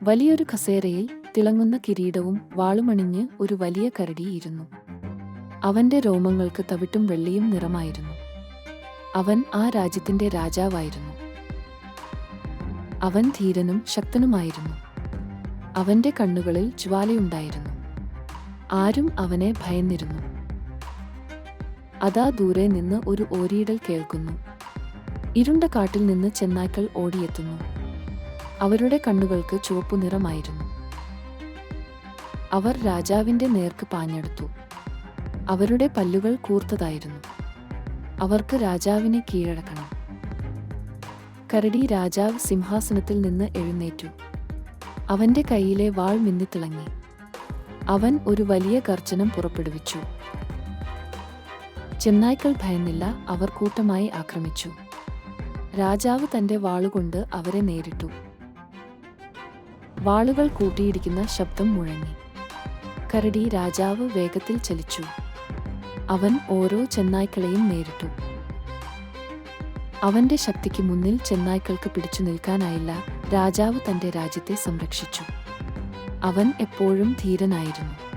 വലിയൊരു കസേരയിൽ തിളങ്ങുന്ന കിരീടവും വാളുമണിഞ്ഞ് ഒരു വലിയ കരടി ഇരുന്നു. അവന്റെ രോമങ്ങൾക്ക് തവിട്ടും വെള്ളിയും നിറമായിരുന്നു. അവൻ ആ രാജ്യത്തിന്റെ രാജാവായിരുന്നു. അവൻ ധീരനും ശക്തനുമായിരുന്നു. അവന്റെ കണ്ണുകളിൽ ജ്വാലയുണ്ടായിരുന്നു. ആരും അവനെ ഭയന്നിരുന്നു. അതാ ദൂരെ നിന്ന് ഒരു ഓരിയിടൽ കേൾക്കുന്നു. ഇരുണ്ട കാട്ടിൽ നിന്ന് ചെന്നായ്ക്കൾ ഓടിയെത്തുന്നു. അവരുടെ കണ്ണുകൾക്ക് ചുവപ്പു നിറമായിരുന്നു. അവർ രാജാവിന്റെ നേർക്ക് പാഞ്ഞെടുത്തു. അവരുടെ പല്ലുകൾ കൂർത്തതായിരുന്നു. അവർക്ക് രാജാവിനെ കീഴടക്കണം. കരടി രാജാവ് സിംഹാസനത്തിൽ നിന്ന് എഴുന്നേറ്റു. അവന്റെ കൈയിലെ വാൾ മിന്നിത്തിളങ്ങി. അവൻ ഒരു വലിയ ഗർജനം പുറപ്പെടുവിച്ചു. ചെന്നായ്ക്കൾ ഭയന്നില്ല. അവർ കൂട്ടമായി ആക്രമിച്ചു. രാജാവ് തന്റെ വാളുകൊണ്ട് അവരെ നേരിട്ടു. വാളുകൾ കൂട്ടിയിടിക്കുന്ന ശബ്ദം മുഴങ്ങി. കരടി രാജാവ് വേഗത്തിൽ ചലിച്ചു. അവൻ ഓരോ ചെന്നായ്ക്കളെയും നേരിട്ടു. അവന്റെ ശക്തിക്ക് മുന്നിൽ ചെന്നായ്ക്കൾക്ക് പിടിച്ചു നിൽക്കാനായില്ല. രാജാവ് തന്റെ രാജ്യത്തെ സംരക്ഷിച്ചു. അവൻ എപ്പോഴും ധീരനായിരുന്നു.